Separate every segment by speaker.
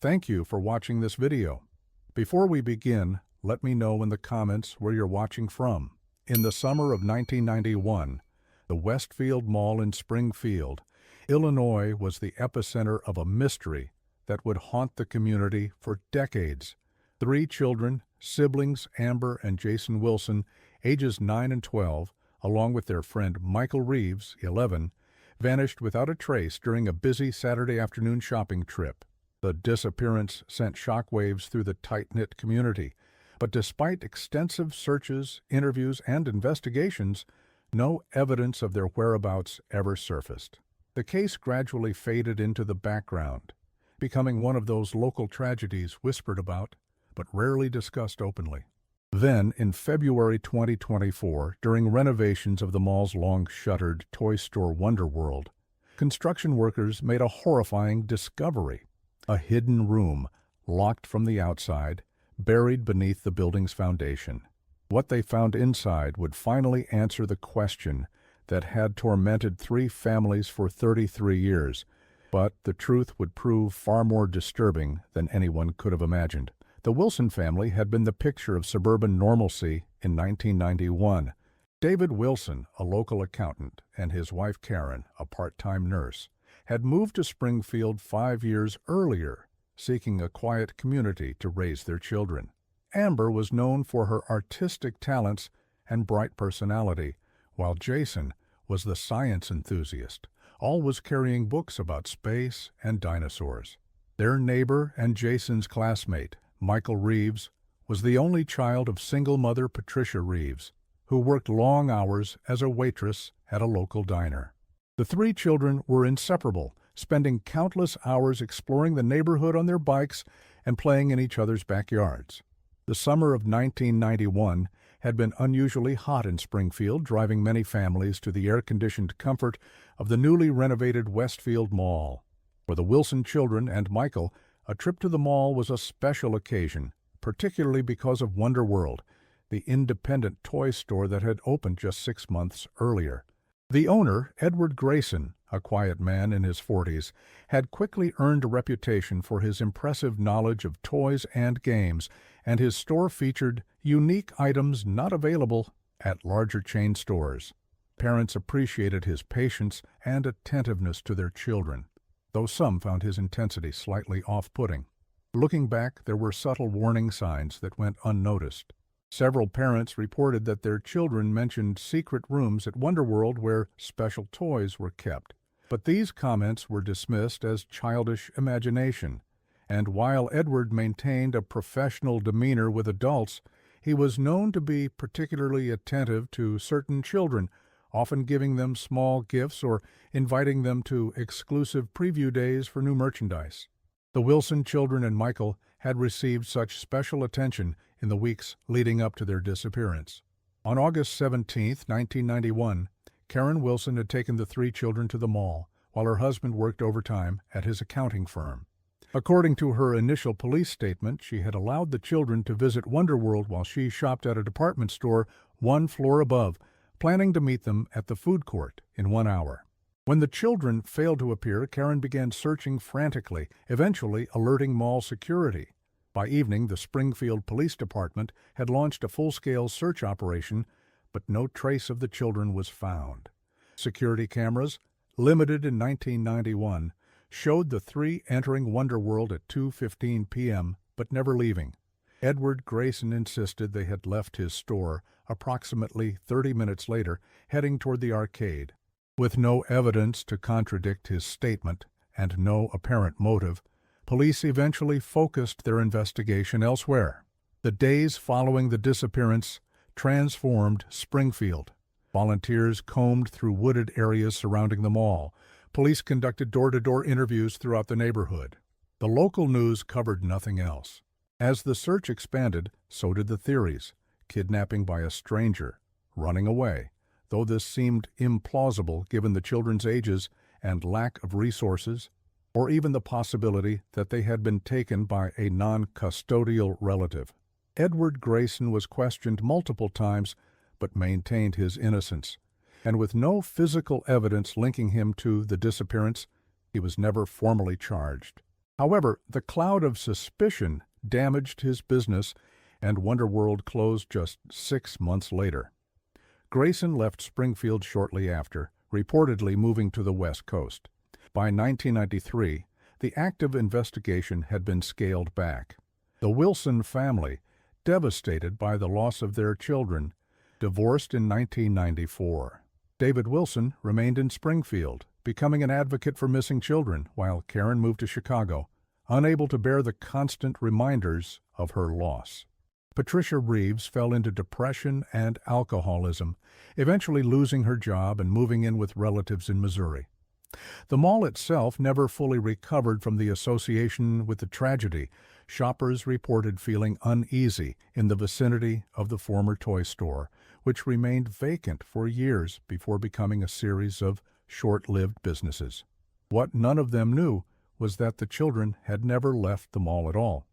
Speaker 1: Thank you for watching this video. Before we begin, let me know in the comments where you're watching from. In the summer of 1991, the Westfield Mall in Springfield, Illinois was the epicenter of a mystery that would haunt the community for decades. 3 children, siblings Amber and Jason Wilson, ages 9 and 12, along with their friend Michael Reeves, 11, vanished without a trace during a busy Saturday afternoon shopping trip. The disappearance sent shockwaves through the tight-knit community, but despite extensive searches, interviews, and investigations, no evidence of their whereabouts ever surfaced. The case gradually faded into the background, becoming one of those local tragedies whispered about, but rarely discussed openly. Then, in February 2024, during renovations of the mall's long-shuttered toy store Wonderworld, construction workers made a horrifying discovery: a hidden room, locked from the outside, buried beneath the building's foundation. What they found inside would finally answer the question that had tormented 3 families for 33 years, but the truth would prove far more disturbing than anyone could have imagined. The Wilson family had been the picture of suburban normalcy in 1991. David Wilson, a local accountant, and his wife Karen, a part-time nurse, had moved to Springfield 5 years earlier, seeking a quiet community to raise their children. Amber was known for her artistic talents and bright personality, while Jason was the science enthusiast, always carrying books about space and dinosaurs. Their neighbor and Jason's classmate, Michael Reeves, was the only child of single mother Patricia Reeves, who worked long hours as a waitress at a local diner. The 3 children were inseparable, spending countless hours exploring the neighborhood on their bikes and playing in each other's backyards. The summer of 1991 had been unusually hot in Springfield, driving many families to the air-conditioned comfort of the newly renovated Westfield Mall. For the Wilson children and Michael, a trip to the mall was a special occasion, particularly because of Wonderworld, the independent toy store that had opened just 6 months earlier. The owner, Edward Grayson, a quiet man in his 40s, had quickly earned a reputation for his impressive knowledge of toys and games, and his store featured unique items not available at larger chain stores. Parents appreciated his patience and attentiveness to their children, though some found his intensity slightly off-putting. Looking back, there were subtle warning signs that went unnoticed. Several parents reported that their children mentioned secret rooms at Wonderworld where special toys were kept. But these comments were dismissed as childish imagination, and while Edward maintained a professional demeanor with adults, he was known to be particularly attentive to certain children, often giving them small gifts or inviting them to exclusive preview days for new merchandise. The Wilson children and Michael had received such special attention in the weeks leading up to their disappearance. On August 17, 1991, Karen Wilson had taken the 3 children to the mall, while her husband worked overtime at his accounting firm. According to her initial police statement, she had allowed the children to visit Wonderworld while she shopped at a department store 1 floor above, planning to meet them at the food court in 1 hour. When the children failed to appear, Karen began searching frantically, eventually alerting mall security. By evening, the Springfield Police Department had launched a full-scale search operation, but no trace of the children was found. Security cameras, limited in 1991, showed the 3 entering Wonderworld at 2:15 p.m., but never leaving. Edward Grayson insisted they had left his store approximately 30 minutes later, heading toward the arcade. With no evidence to contradict his statement and no apparent motive, police eventually focused their investigation elsewhere. The days following the disappearance transformed Springfield. Volunteers combed through wooded areas surrounding the mall. Police conducted door-to-door interviews throughout the neighborhood. The local news covered nothing else. As the search expanded, so did the theories: kidnapping by a stranger, running away, though this seemed implausible given the children's ages and lack of resources, or even the possibility that they had been taken by a non-custodial relative. Edward Grayson was questioned multiple times, but maintained his innocence, and with no physical evidence linking him to the disappearance, he was never formally charged. However, the cloud of suspicion damaged his business, and Wonderworld closed just 6 months later. Grayson left Springfield shortly after, reportedly moving to the West Coast. By 1993, the active investigation had been scaled back. The Wilson family, devastated by the loss of their children, divorced in 1994. David Wilson remained in Springfield, becoming an advocate for missing children, while Karen moved to Chicago, unable to bear the constant reminders of her loss. Patricia Reeves fell into depression and alcoholism, eventually losing her job and moving in with relatives in Missouri. The mall itself never fully recovered from the association with the tragedy. Shoppers reported feeling uneasy in the vicinity of the former toy store, which remained vacant for years before becoming a series of short-lived businesses. What none of them knew was that the children had never left the mall at all.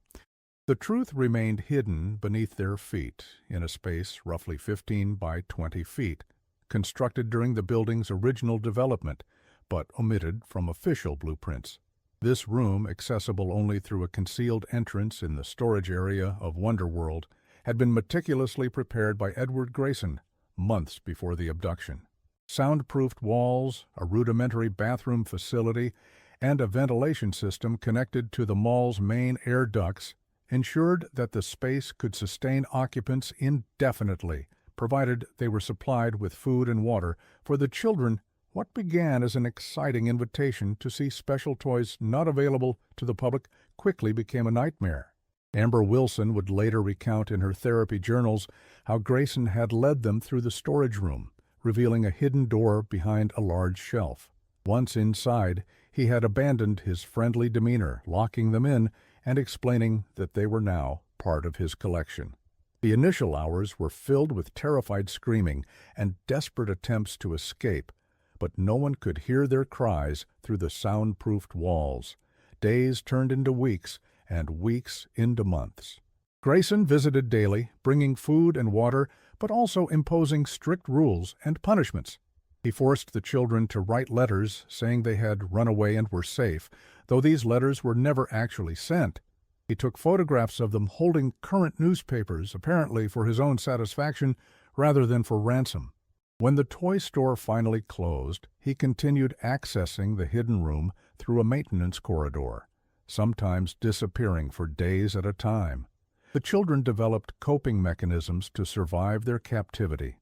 Speaker 1: The truth remained hidden beneath their feet in a space roughly 15 by 20 feet, constructed during the building's original development, but omitted from official blueprints. This room, accessible only through a concealed entrance in the storage area of Wonderworld, had been meticulously prepared by Edward Grayson months before the abduction. Soundproofed walls, a rudimentary bathroom facility, and a ventilation system connected to the mall's main air ducts ensured that the space could sustain occupants indefinitely, provided they were supplied with food and water. For the children, what began as an exciting invitation to see special toys not available to the public quickly became a nightmare. Amber Wilson would later recount in her therapy journals how Grayson had led them through the storage room, revealing a hidden door behind a large shelf. Once inside, he had abandoned his friendly demeanor, locking them in and explaining that they were now part of his collection. The initial hours were filled with terrified screaming and desperate attempts to escape, but no one could hear their cries through the soundproofed walls. Days turned into weeks, and weeks into months. Grayson visited daily, bringing food and water, but also imposing strict rules and punishments. He forced the children to write letters saying they had run away and were safe, though these letters were never actually sent. He took photographs of them holding current newspapers, apparently for his own satisfaction rather than for ransom. When the toy store finally closed, he continued accessing the hidden room through a maintenance corridor, sometimes disappearing for days at a time. The children developed coping mechanisms to survive their captivity.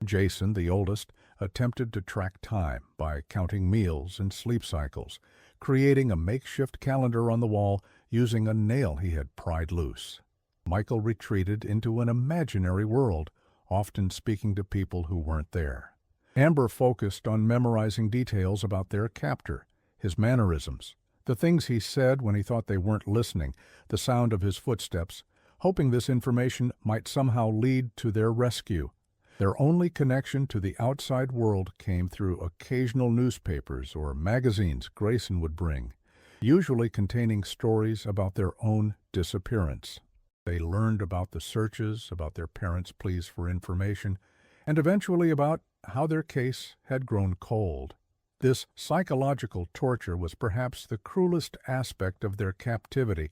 Speaker 1: Jason, the oldest, attempted to track time by counting meals and sleep cycles, creating a makeshift calendar on the wall using a nail he had pried loose. Michael retreated into an imaginary world, often speaking to people who weren't there. Amber focused on memorizing details about their captor, his mannerisms, the things he said when he thought they weren't listening, the sound of his footsteps, hoping this information might somehow lead to their rescue. Their only connection to the outside world came through occasional newspapers or magazines Grayson would bring, usually containing stories about their own disappearance. They learned about the searches, about their parents' pleas for information, and eventually about how their case had grown cold. This psychological torture was perhaps the cruelest aspect of their captivity,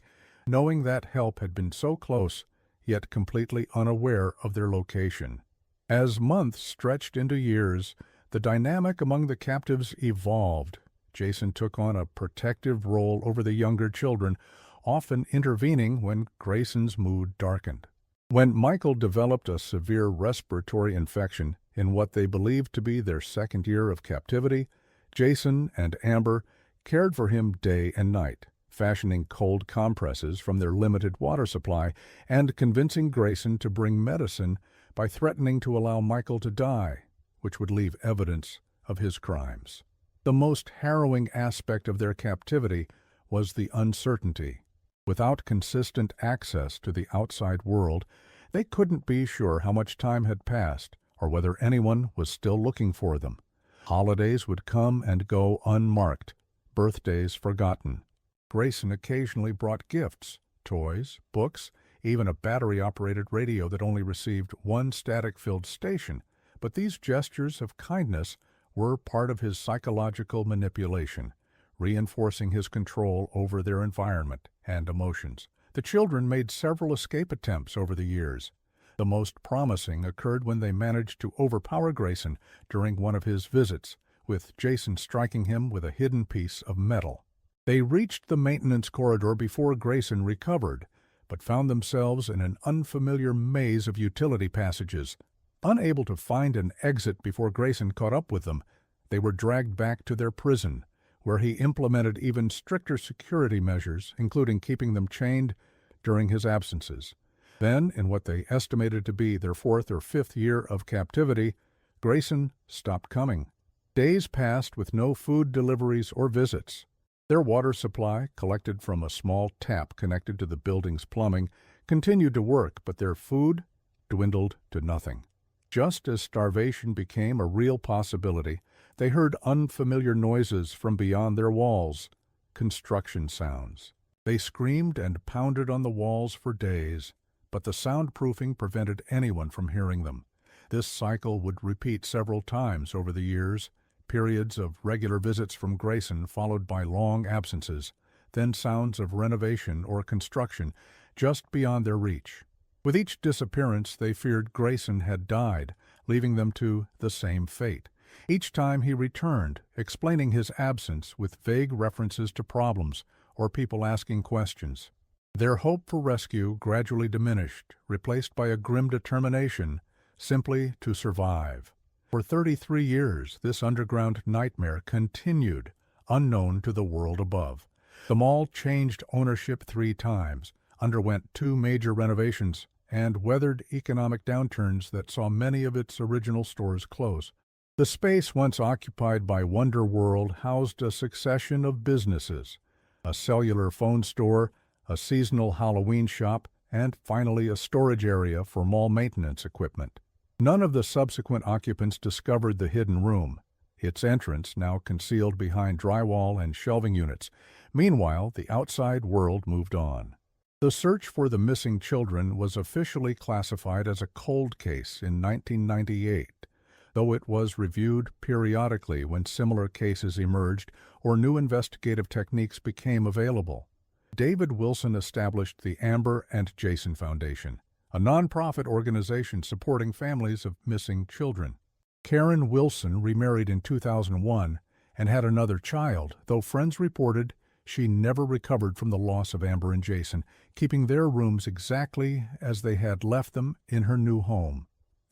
Speaker 1: knowing that help had been so close, yet completely unaware of their location. As months stretched into years, the dynamic among the captives evolved. Jason took on a protective role over the younger children, often intervening when Grayson's mood darkened. When Michael developed a severe respiratory infection in what they believed to be their second year of captivity, Jason and Amber cared for him day and night, fashioning cold compresses from their limited water supply and convincing Grayson to bring medicine by threatening to allow Michael to die, which would leave evidence of his crimes. The most harrowing aspect of their captivity was the uncertainty. Without consistent access to the outside world, they couldn't be sure how much time had passed or whether anyone was still looking for them. Holidays would come and go unmarked, birthdays forgotten. Grayson occasionally brought gifts, toys, books, even a battery-operated radio that only received one static-filled station, but these gestures of kindness were part of his psychological manipulation, reinforcing his control over their environment and emotions. The children made several escape attempts over the years. The most promising occurred when they managed to overpower Grayson during one of his visits, with Jason striking him with a hidden piece of metal. They reached the maintenance corridor before Grayson recovered, but found themselves in an unfamiliar maze of utility passages. Unable to find an exit before Grayson caught up with them, they were dragged back to their prison, where he implemented even stricter security measures, including keeping them chained during his absences. Then, in what they estimated to be their 4th or 5th year of captivity, Grayson stopped coming. Days passed with no food deliveries or visits. Their water supply, collected from a small tap connected to the building's plumbing, continued to work, but their food dwindled to nothing. Just as starvation became a real possibility, they heard unfamiliar noises from beyond their walls, construction sounds. They screamed and pounded on the walls for days, but the soundproofing prevented anyone from hearing them. This cycle would repeat several times over the years, periods of regular visits from Grayson followed by long absences, then sounds of renovation or construction just beyond their reach. With each disappearance, they feared Grayson had died, leaving them to the same fate. Each time he returned, explaining his absence with vague references to problems or people asking questions. Their hope for rescue gradually diminished, replaced by a grim determination simply to survive. For 33 years, this underground nightmare continued, unknown to the world above. The mall changed ownership 3 times, underwent 2 major renovations, and weathered economic downturns that saw many of its original stores close. The space once occupied by Wonder World housed a succession of businesses: a cellular phone store, a seasonal Halloween shop, and finally a storage area for mall maintenance equipment. None of the subsequent occupants discovered the hidden room, its entrance now concealed behind drywall and shelving units. Meanwhile, the outside world moved on. The search for the missing children was officially classified as a cold case in 1998, though it was reviewed periodically when similar cases emerged or new investigative techniques became available. David Wilson established the Amber and Jason Foundation, a nonprofit organization supporting families of missing children. Karen Wilson remarried in 2001 and had another child, though friends reported she never recovered from the loss of Amber and Jason, keeping their rooms exactly as they had left them in her new home.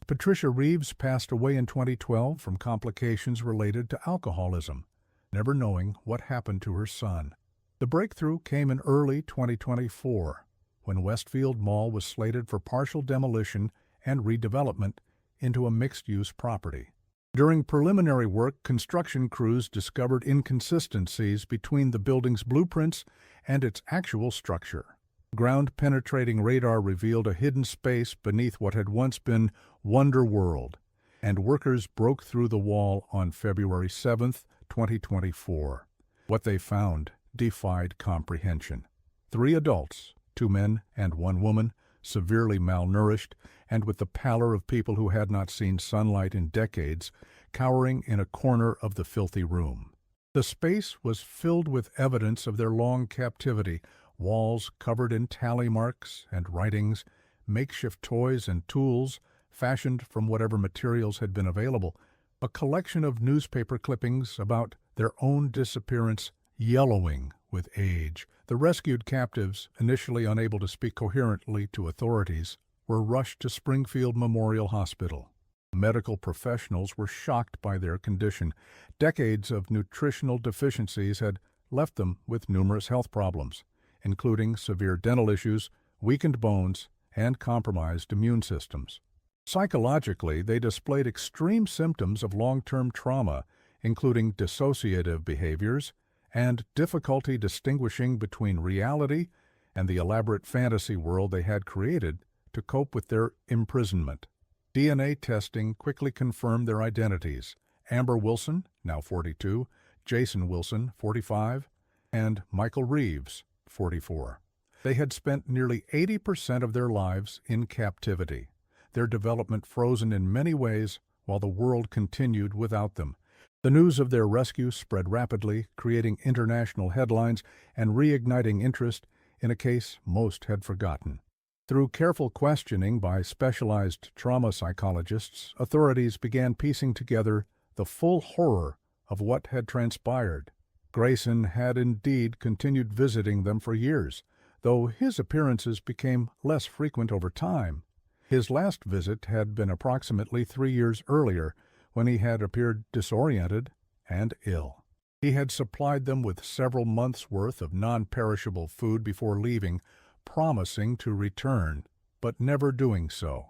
Speaker 1: Patricia Reeves passed away in 2012 from complications related to alcoholism, never knowing what happened to her son. The breakthrough came in early 2024, when Westfield Mall was slated for partial demolition and redevelopment into a mixed-use property. During preliminary work, construction crews discovered inconsistencies between the building's blueprints and its actual structure. Ground-penetrating radar revealed a hidden space beneath what had once been Wonder World, and workers broke through the wall on February 7, 2024. What they found defied comprehension. 3 adults, 2 men and 1 woman, severely malnourished and with the pallor of people who had not seen sunlight in decades, cowering in a corner of the filthy room. The space was filled with evidence of their long captivity: walls covered in tally marks and writings, makeshift toys and tools fashioned from whatever materials had been available, a collection of newspaper clippings about their own disappearance yellowing with age. The rescued captives, initially unable to speak coherently to authorities, were rushed to Springfield Memorial Hospital. Medical professionals were shocked by their condition. Decades of nutritional deficiencies had left them with numerous health problems, including severe dental issues, weakened bones, and compromised immune systems. Psychologically, they displayed extreme symptoms of long-term trauma, including dissociative behaviors and difficulty distinguishing between reality and the elaborate fantasy world they had created to cope with their imprisonment. DNA testing quickly confirmed their identities: Amber Wilson, now 42, Jason Wilson, 45, and Michael Reeves, 44. They had spent nearly 80% of their lives in captivity, their development frozen in many ways while the world continued without them. The news of their rescue spread rapidly, creating international headlines and reigniting interest in a case most had forgotten. Through careful questioning by specialized trauma psychologists, authorities began piecing together the full horror of what had transpired. Grayson had indeed continued visiting them for years, though his appearances became less frequent over time. His last visit had been approximately 3 years earlier, when he had appeared disoriented and ill. He had supplied them with several months' worth of non-perishable food before leaving, promising to return, but never doing so.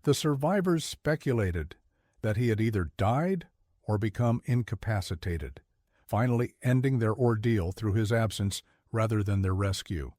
Speaker 1: The survivors speculated that he had either died or become incapacitated, finally ending their ordeal through his absence rather than their rescue.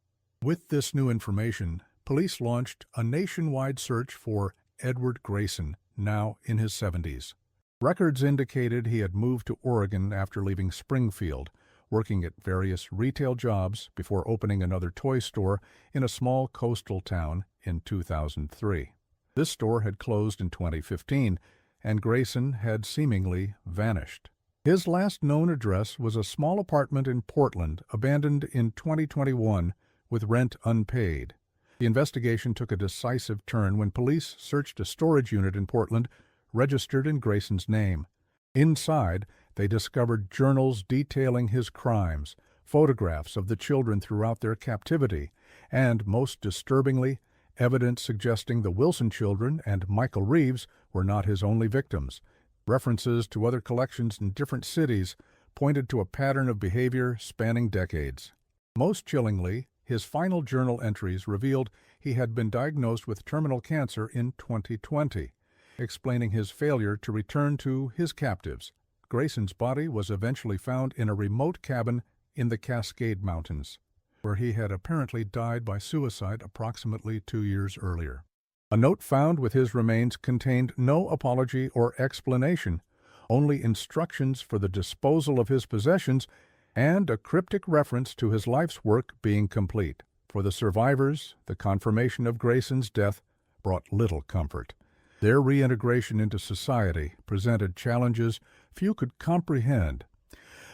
Speaker 1: With this new information, police launched a nationwide search for Edward Grayson, now in his 70s. Records indicated he had moved to Oregon after leaving Springfield, working at various retail jobs before opening another toy store in a small coastal town in 2003. This store had closed in 2015, and Grayson had seemingly vanished. His last known address was a small apartment in Portland, abandoned in 2021 with rent unpaid. The investigation took a decisive turn when police searched a storage unit in Portland registered in Grayson's name. Inside, they discovered journals detailing his crimes, photographs of the children throughout their captivity, and, most disturbingly, evidence suggesting the Wilson children and Michael Reeves were not his only victims. References to other collections in different cities pointed to a pattern of behavior spanning decades. Most chillingly, his final journal entries revealed he had been diagnosed with terminal cancer in 2020, explaining his failure to return to his captives. Grayson's body was eventually found in a remote cabin in the Cascade Mountains, where he had apparently died by suicide approximately 2 years earlier. A note found with his remains contained no apology or explanation, only instructions for the disposal of his possessions and a cryptic reference to his life's work being complete. For the survivors, the confirmation of Grayson's death brought little comfort. Their reintegration into society presented challenges few could comprehend.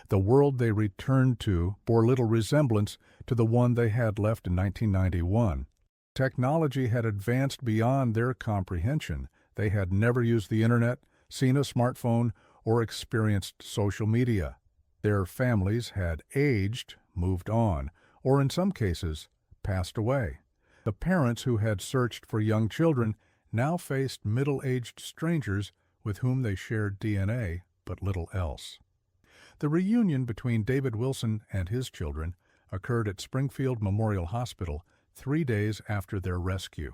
Speaker 1: The world they returned to bore little resemblance to the one they had left in 1991. Technology had advanced beyond their comprehension. They had never used the internet, seen a smartphone, or experienced social media. Their families had aged, moved on, or in some cases, passed away. The parents who had searched for young children now faced middle-aged strangers with whom they shared DNA but little else. The reunion between David Wilson and his children occurred at Springfield Memorial Hospital 3 days after their rescue.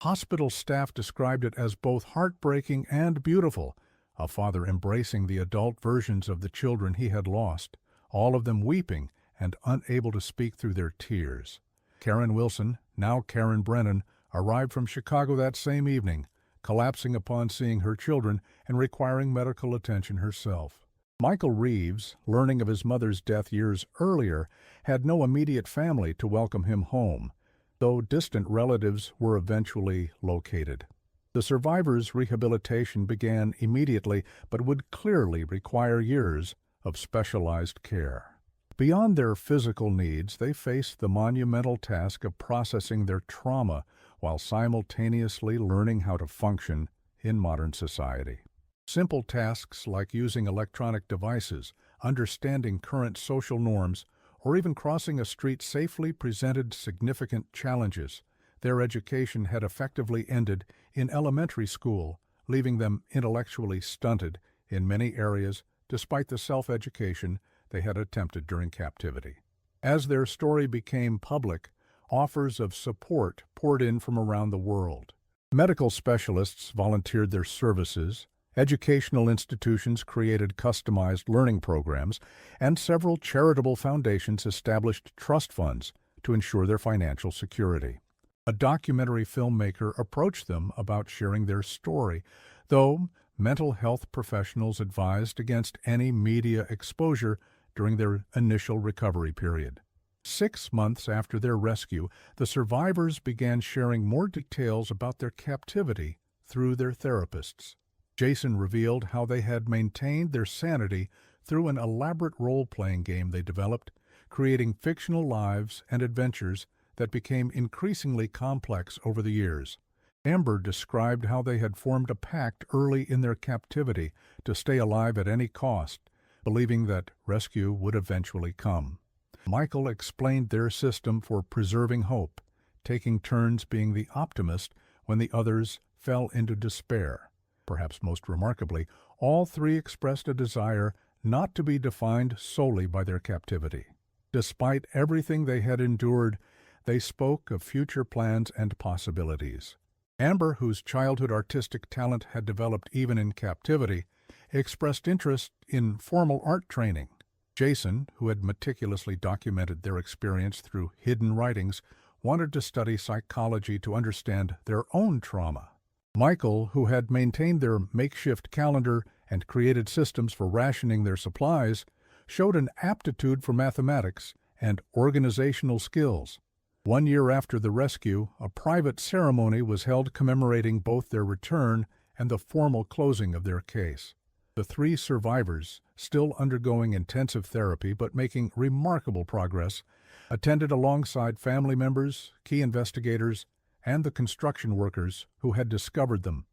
Speaker 1: Hospital staff described it as both heartbreaking and beautiful, a father embracing the adult versions of the children he had lost, all of them weeping and unable to speak through their tears. Karen Wilson, now Karen Brennan, arrived from Chicago that same evening, collapsing upon seeing her children and requiring medical attention herself. Michael Reeves, learning of his mother's death years earlier, had no immediate family to welcome him home, though distant relatives were eventually located. The survivors' rehabilitation began immediately, but would clearly require years of specialized care. Beyond their physical needs, they faced the monumental task of processing their trauma while simultaneously learning how to function in modern society. Simple tasks like using electronic devices, understanding current social norms, or even crossing a street safely presented significant challenges. Their education had effectively ended in elementary school, leaving them intellectually stunted in many areas despite the self-education they had attempted during captivity. As their story became public, offers of support poured in from around the world. Medical specialists volunteered their services, educational institutions created customized learning programs, and several charitable foundations established trust funds to ensure their financial security. A documentary filmmaker approached them about sharing their story, though mental health professionals advised against any media exposure during their initial recovery period. 6 months after their rescue, the survivors began sharing more details about their captivity through their therapists. Jason revealed how they had maintained their sanity through an elaborate role-playing game they developed, creating fictional lives and adventures that became increasingly complex over the years. Amber described how they had formed a pact early in their captivity to stay alive at any cost, believing that rescue would eventually come. Michael explained their system for preserving hope, taking turns being the optimist when the others fell into despair. Perhaps most remarkably, all three expressed a desire not to be defined solely by their captivity. Despite everything they had endured, they spoke of future plans and possibilities. Amber, whose childhood artistic talent had developed even in captivity, expressed interest in formal art training. Jason, who had meticulously documented their experience through hidden writings, wanted to study psychology to understand their own trauma. Michael, who had maintained their makeshift calendar and created systems for rationing their supplies, showed an aptitude for mathematics and organizational skills. 1 year after the rescue, a private ceremony was held commemorating both their return and the formal closing of their case. The three survivors, still undergoing intensive therapy but making remarkable progress, attended alongside family members, key investigators, and the construction workers who had discovered them.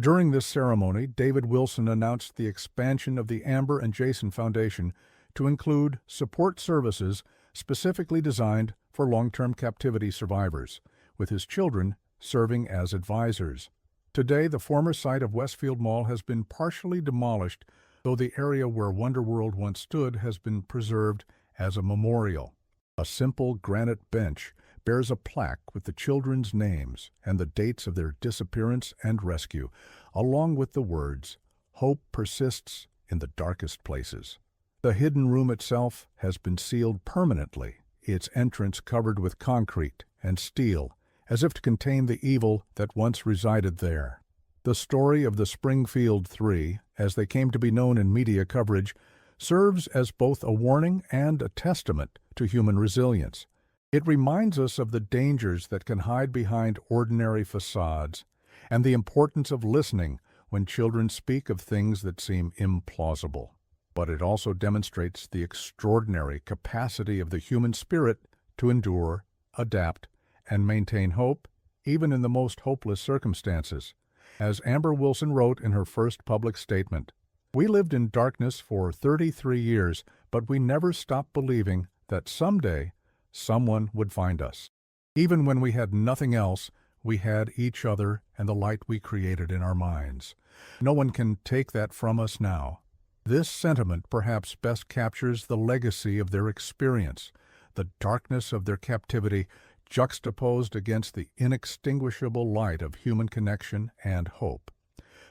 Speaker 1: During this ceremony, David Wilson announced the expansion of the Amber and Jason Foundation to include support services specifically designed for long-term captivity survivors, with his children serving as advisors. Today, the former site of Westfield Mall has been partially demolished, though the area where Wonderworld once stood has been preserved as a memorial. A simple granite bench bears a plaque with the children's names and the dates of their disappearance and rescue, along with the words, "Hope persists in the darkest places." The hidden room itself has been sealed permanently, its entrance covered with concrete and steel, as if to contain the evil that once resided there. The story of the Springfield Three, as they came to be known in media coverage, serves as both a warning and a testament to human resilience. It reminds us of the dangers that can hide behind ordinary facades and the importance of listening when children speak of things that seem implausible. But it also demonstrates the extraordinary capacity of the human spirit to endure, adapt, and maintain hope, even in the most hopeless circumstances. As Amber Wilson wrote in her first public statement, "We lived in darkness for 33 years, but we never stopped believing that someday someone would find us. Even when we had nothing else, we had each other and the light we created in our minds. No one can take that from us now." This sentiment perhaps best captures the legacy of their experience, the darkness of their captivity juxtaposed against the inextinguishable light of human connection and hope.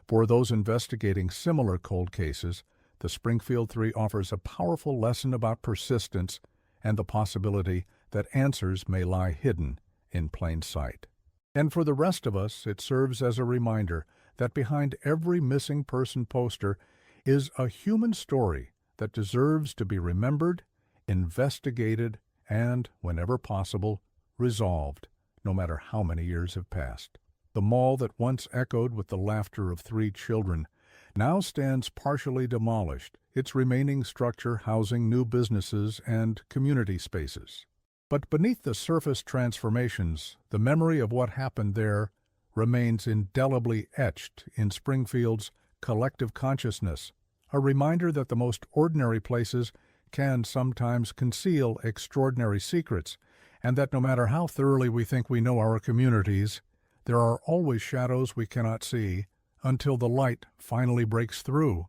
Speaker 1: For those investigating similar cold cases, the Springfield Three offers a powerful lesson about persistence and the possibility that answers may lie hidden in plain sight. And for the rest of us, it serves as a reminder that behind every missing person poster is a human story that deserves to be remembered, investigated, and, whenever possible, resolved, no matter how many years have passed. The mall that once echoed with the laughter of three children now stands partially demolished, its remaining structure housing new businesses and community spaces. But beneath the surface transformations, the memory of what happened there remains indelibly etched in Springfield's collective consciousness, a reminder that the most ordinary places can sometimes conceal extraordinary secrets, and that no matter how thoroughly we think we know our communities, there are always shadows we cannot see until the light finally breaks through.